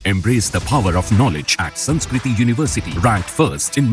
Embrace the power of knowledge at Sanskriti University, ranked first in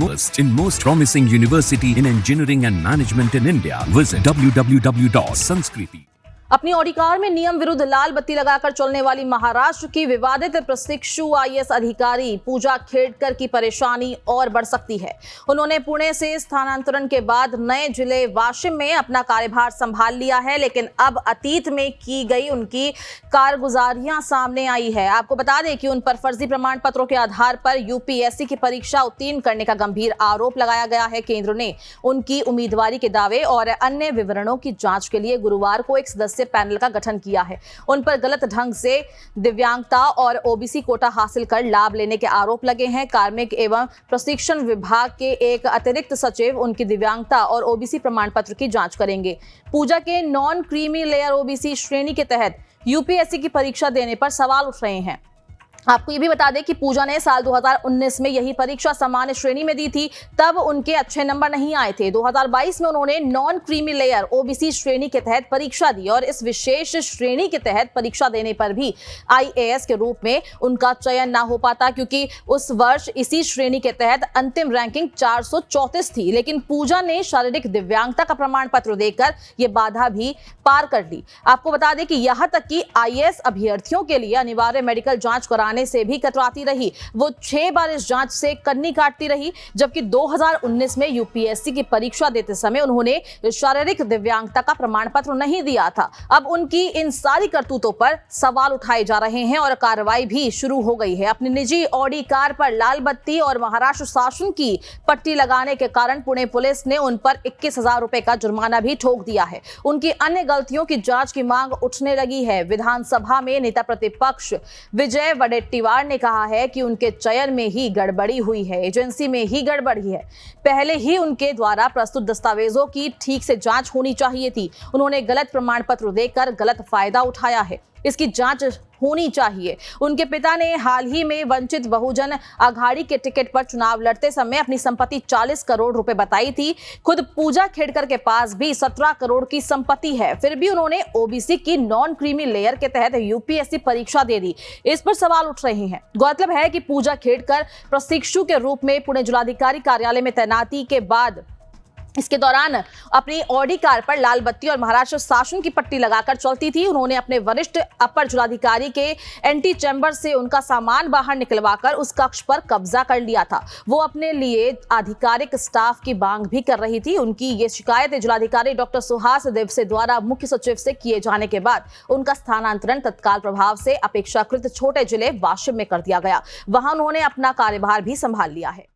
most promising university in engineering and management in India. Visit www.sanskriti. अपनी Audi car में नियम विरुद्ध लाल बत्ती लगाकर चलने वाली महाराष्ट्र की विवादित प्रशिक्षु आईएएस अधिकारी पूजा खेड़कर की परेशानी और बढ़ सकती है। उन्होंने पुणे से स्थानांतरण के बाद नए जिले वाशिम में अपना कार्यभार संभाल लिया है, लेकिन अब अतीत में की गई उनकी कारगुजारियां सामने आई है। आपको बता दें कि उन पर फर्जी प्रमाण पत्रों के आधार पर यूपीएससी की परीक्षा उत्तीर्ण करने का गंभीर आरोप लगाया गया है। केंद्र ने उनकी उम्मीदवारी के दावे और अन्य विवरणों की जांच के लिए गुरुवार को एक सदस्य पैनल का गठन किया है। उन पर गलत ढंग से दिव्यांगता और ओबीसी कोटा हासिल कर लाभ लेने के आरोप लगे हैं। कार्मिक एवं प्रशिक्षण विभाग के एक अतिरिक्त सचिव उनकी दिव्यांगता और ओबीसी प्रमाण पत्र की जांच करेंगे। पूजा के नॉन क्रीमी लेयर ओबीसी श्रेणी के तहत यूपीएससी की परीक्षा देने पर सवाल उठ रहे हैं। आपको ये भी बता दें कि पूजा ने साल 2019 में यही परीक्षा सामान्य श्रेणी में दी थी, तब उनके अच्छे नंबर नहीं आए थे। 2022 में उन्होंने नॉन क्रीमी लेयर ओबीसी श्रेणी के तहत परीक्षा दी और इस विशेष श्रेणी के तहत परीक्षा देने पर भी आईएएस के रूप में उनका चयन ना हो पाता, क्योंकि उस वर्ष इसी श्रेणी के तहत अंतिम रैंकिंग 434 थी। लेकिन पूजा ने शारीरिक दिव्यांगता का प्रमाण पत्र देकर ये बाधा भी पार कर ली। आपको बता दें कि यहाँ तक कि आईएएस अभ्यर्थियों के लिए अनिवार्य मेडिकल जांच कराने से भी कतराती रही। वो 6 बार इस जांच से कन्नी काटती रही, जबकि 2019 में यूपीएससी की परीक्षा देते समय उन्होंने शारीरिक दिव्यांगता का प्रमाण पत्र नहीं दिया था। अब उनकी इन सारी करतूतों पर सवाल उठाए जा रहे हैं और कार्रवाई भी शुरू हो गई है। अपनी निजी ऑडी कार पर लाल बत्ती और महाराष्ट्र शासन की पट्टी लगाने के कारण पुणे पुलिस ने उन पर 21,000 रुपए का जुर्माना भी ठोक दिया है। उनकी अन्य गलतियों की जांच की मांग उठने लगी है। विधानसभा में नेता प्रतिपक्ष विजय वडेट्टीवार ने कहा है कि उनके चयन में ही गड़बड़ी हुई है, एजेंसी में ही गड़बड़ी है। पहले ही उनके द्वारा प्रस्तुत दस्तावेजों की ठीक से जांच होनी चाहिए थी। उन्होंने गलत प्रमाण पत्र देकर गलत फायदा उठाया है, इसकी जांच होनी चाहिए। उनके पिता ने हाल ही में वंचित बहुजन अघाड़ी के टिकट पर चुनाव लड़ते समय अपनी संपत्ति 40 करोड़ रुपए बताई थी। खुद पूजा खेड़कर के पास भी 17 करोड़ की संपत्ति है, फिर भी उन्होंने ओबीसी की नॉन क्रीमी लेयर के तहत यूपीएससी परीक्षा दे दी। इस पर सवाल उठ रहे हैं। गौरतलब है कि पूजा खेड़कर प्रशिक्षु के रूप में पुणे जिलाधिकारी कार्यालय में तैनाती के बाद इसके दौरान अपनी ऑडी कार पर लाल बत्ती और महाराष्ट्र शासन की पट्टी लगाकर चलती थी। उन्होंने अपने वरिष्ठ अपर जिलाधिकारी के एंटी चैम्बर से उनका सामान बाहर निकलवाकर उस कक्ष पर कब्जा कर लिया था। वो अपने लिए आधिकारिक स्टाफ की मांग भी कर रही थी। उनकी ये शिकायत जिलाधिकारी डॉक्टर सुहास देवसे द्वारा मुख्य सचिव से किए जाने के बाद उनका स्थानांतरण तत्काल प्रभाव से अपेक्षाकृत छोटे जिले वाशिम में कर दिया गया। वहां उन्होंने अपना कार्यभार भी संभाल लिया है।